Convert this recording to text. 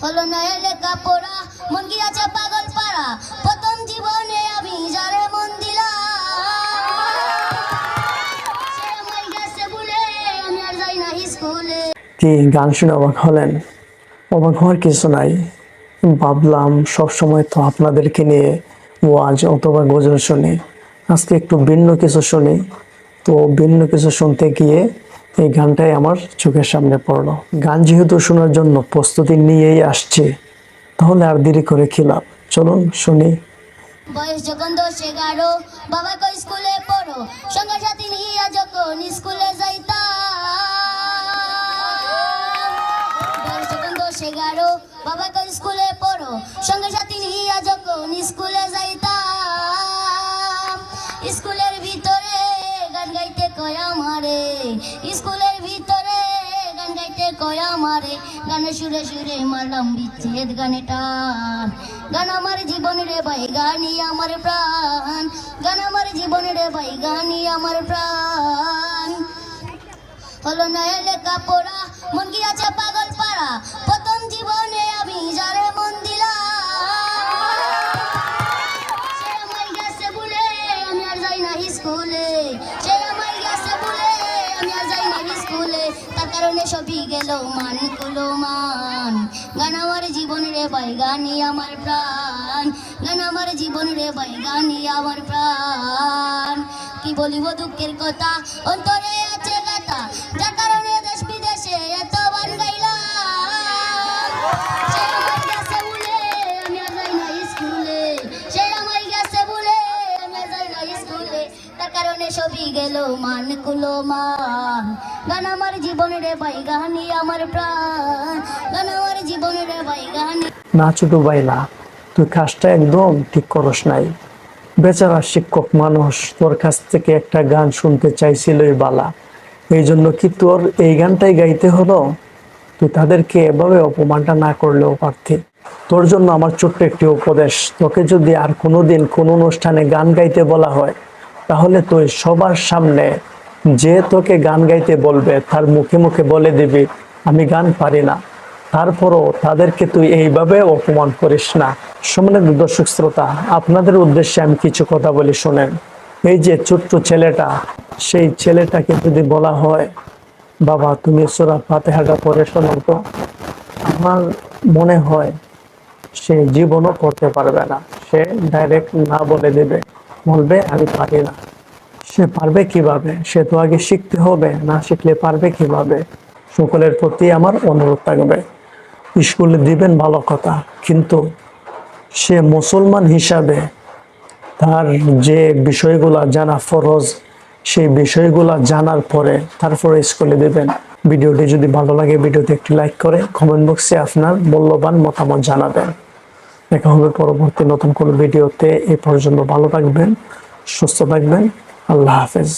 হলো না লেখাপড়া, মন গিয়াছে পাগল পাড়া, প্রথম জীবনে আমি যারে মন দিলাম সে আমায় গেছে ভুলে, আমি আর যাই না স্কুলে। কি গান শুনে অবাক হলেন? অবাক হওয়ার কিছু নাই। ভাবলাম সবসময় তো আপনাদেরকে নিয়ে ওয়াজ অথবা গজল শুনি, আজকে একটু ভিন্ন কিছু শুনি। তো ভিন্ন কিছু শুনতে গিয়ে এই গানটাই আমার চোখের সামনে পড়লো। গান যেহেতু শোনার জন্য প্রস্তুতি নিয়েই আসছে, তাহলে আর দেরি করে কি লাভ? চলুন শুনি। বয়স যখন 10-11, বাবা কই স্কুলে পড়ো, সঙ্গে সাথী নিয়ে যখন স্কুলে যাইতাম। বয়স যখন 10-11, বাবা কই স্কুলে পড়ো, সঙ্গে সাথী নিয়ে যখন স্কুলে যাইতাম। স্কুলের ভিতরে গান গাইতে কয় আমারে, স্কুলের ভিতরে গান গাইতে কয় আমারে, গানে সুরে সুরে মারলাম বিচ্ছেদ গানে টান। গান আমার জীবন রে ভাই, গানি আমার প্রাণ, গান আমার জীবন রে ভাই, গানি আমার প্রাণ। হলো না লেখাপড়া, মন গিয়াছে পাগল পাড়া, প্রথম জীবনে আমি যারে মন দিলাম সে আমায় গেছে ভুলে, আমি আর যাই না স্কুলে। সে আমায় গেছে ভুলে, আমি আর যাই না স্কুলে। তার কারণে সবই গেল মান কুলো মান। গান আমার জীবন রে ভাই, গানি আমার প্রাণ, গান আমার জীবন রে ভাই, গানি আমার প্রাণ। কি বলিব দুঃখের কথা, অন্তরে আছে গাথা, যার কারণে দেশ বিদেশে এত গান গাইলাম। সে আমায় গেছে ভুলে, আমি আর যাই না স্কুলে। সে আমায় গেছে ভুলে, আমি আর যাই না স্কুলে। তার কারণে সবই গেল মান কুলো মান। গান আমার জীবন রে ভাই, গানি আমার প্রাণ, গান আমার জীবন রে ভাই, গানি। না ছোট ভাই না, তুই কাজটা একদম ঠিক করস নাই। বেচারা শিক্ষক মানুষ তোর কাছ থেকে একটা গান শুনতে চাইছিলই বালা, এই জন্য কি তোর এই গানটাই গাইতে হলো? তুই তাদেরকে এভাবে অপমানটা না করলেও পারতি। তোর জন্য আমার ছোট্ট একটি উপদেশ, তোকে যদি আর কোনোদিন কোনো অনুষ্ঠানে গান গাইতে বলা হয়, তাহলে তুই সবার সামনে যে তোকে গান গাইতে বলবে তার মুখে মুখে বলে দিবি আমি গান পারি না। তারপরও তাদেরকে তুই এইভাবে অপমান করিস না। সম্মানিত দর্শক শ্রোতা, আপনাদের উদ্দেশ্যে আমি কিছু কথা বলি শোনেন। এই যে ছোট্ট ছেলেটা, সেই ছেলেটাকে যদি বলা হয় বাবা তুমি সূরা ফাতিহাটা পড়ে শোনাও তো, আমার মনে হয় সে জীবনও পড়তে পারবে না। সে ডাইরেক্ট না বলে দেবে, বলবে আমি পারি না। সে পারবে কিভাবে? সে তো আগে শিখতে হবে, না শিখলে পারবে কিভাবে? সকলের প্রতি আমার অনুরোধ থাকবে, স্কুলে দিবেন ভালো কথা, কিন্তু সে মুসলমান হিসাবে তার যে বিষয়গুলা জানা ফরজ, সেই বিষয়গুলা জানার পরে তারপরে স্কুলে দিবেন। ভিডিওটি যদি ভালো লাগে ভিডিওতে একটি লাইক করে কমেন্ট বক্সে আপনার মূল্যবান মতামত জানাবেন। দেখা হবে পরবর্তী নতুন কোনো ভিডিওতে। এই পর্যন্ত ভালো থাকবেন, সুস্থ থাকবেন। আল্লাহ হাফেজ।